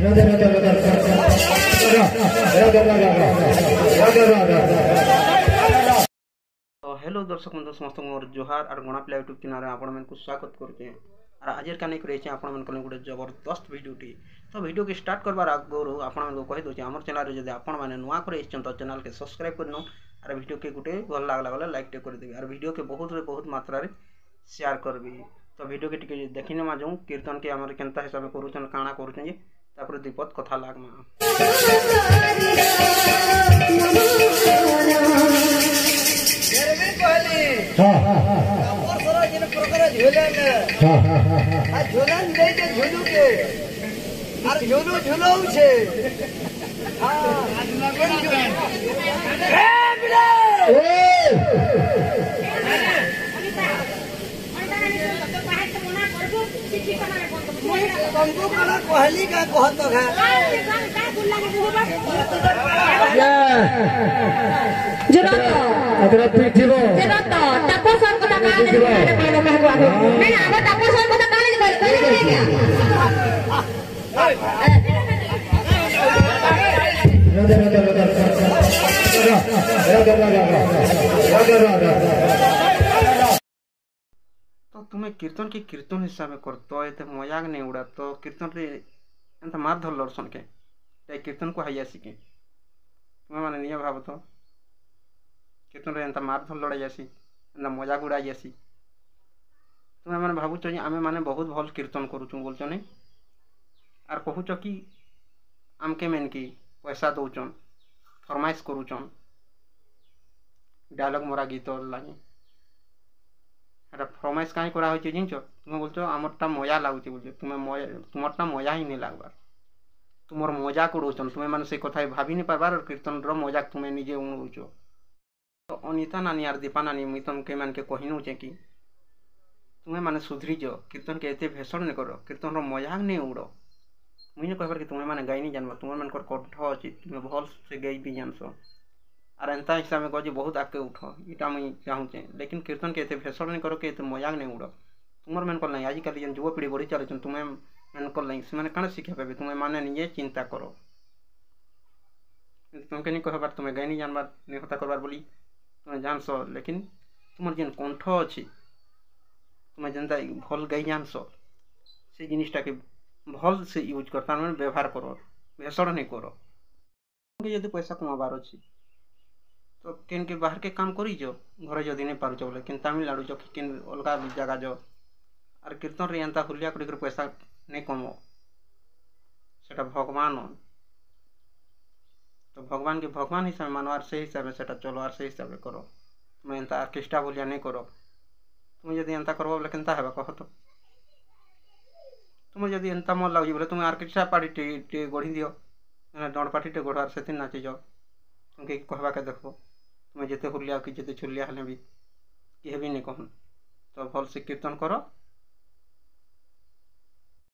तो हेलो दर्शक बंधु समस्त मोर जोहार और गणापिला यूट्यूब चैनल आपण मन को स्वागत करते और आज काने करे आपण मन को गोटे जबरदस्त वीडियोटी। तो वीडियो के स्टार्ट करबार आगु आपण मन को कहि दोचे हमर चैनल रे जदि आपण माने नुवा करे इछन तो चैनल के सब्सक्राइब करनो और वीडियो के गुटे भल लागला वाला लाइक टे कर देबी और वीडियो के बहुत मात्रा रे शेयर करबी। तो वीडियो के टिके देखिने मा जाऊं कीर्तन के हमर केनता हिसाब करूछन काना करूछन जे तापर दीपत कथा लागमा। कहली का कहत अदरा पीठिबो जेरा तो तपस्या को काले नहीं आगे तपस्या को काले करे क्या तो तुम्हें कीर्तन की कीर्तन हिसाब कर तो ये मजाक नहीं उड़ा तो कीर्तन रे एंत मार धर लड़सन के कीर्तन को हाई आसी के तुम्हें माने नहीं भाव तो कीर्तन रे एंत मार धर लड़ा जासी एंत मजाक उड़ा जासी तुम्हें माने भावुच आमे माने बहुत भल कीर्तन करूँ बोलच नहीं आर कहूच कि आमके मेन की पैसा दौचन फरमाइश करूचन डायलॉग मोरा गीत लगे फरमाइश कहीं करा हो जिनच तुम्हें बोलच आमरटा मजा लगुच बोल तुम्हारा मजा ही नहीं लगवार तुम मजाक उड़ौन तुम्हें मैंने से कथा भाभी नहीं पार्बार कीर्तन मजाक तुम्हें निजे उड़ौच। तो अनिता नानी आर दीपा नानी मुई तुमके मान के कहनुचे कि तुम्हें माने सुधरी जाओ कीर्तन के एते भेषण नहीं कर कीर्तन मजाक नहीं उड़ मुझे कहबार कि तुम्हें माने गाई नहीं जानब तुम मान कंठ अच्छी तुम्हें भल से गई भी जानस और एंता हिसाब में कह बहुत आगे उठ इटा मुई चाहूचे लेकिन कीर्तन के एते भेषण नहीं कर के एते मजाक नहीं उड़ तुम मन कल नहीं आजिकल जेन युवपीढ़ी बढ़ी चलुन तुम्हें मन कल नहीं से कण शिक्षा पाबे तुम्हें माने निजे चिंता कर तुमके नहीं कहबार तुम्हें गाई नहीं जानबार नहीं हता करबार बोली तुम्हें जानस लेकिन तुम जेन कंठ अच्छी तुम्हें जेनता भल गाई जानस से जिनिसटा के भल से यूज कर तार व्यवहार कर भेषण नहीं कर यदि पैसा कमाबार अच्छी तो केन के बाहर के काम करी जो घर जदि नहीं पारुच बोले कि तमिलनाडु जो कि अलग जगह जो और कीर्तन रे एंता हुलिया कर पैसा नहीं कमो सेटा भगवान तो भगवान के भगवान हिसाब मानो और से हिसाब से चलो और से हिसाब करो तुम्हें एंता आर्केस्ट्रा बोलिया नहीं करो तुम्हें जदि एंता करबो बोले केनता हेबा कह तो तुम्हें जदि एंता मन लगे बोले तुम्हें आर्केस्ट्रा पार्टी टे गढ़ी दियो दंड पार्टी टे गढ़ से नाची जाओ तुमके कहबा के देखो तुम्हें जिते हुलिया कि जिते छुलिया हेले भी किए भी नहीं कहन तो भल से कीर्तन करो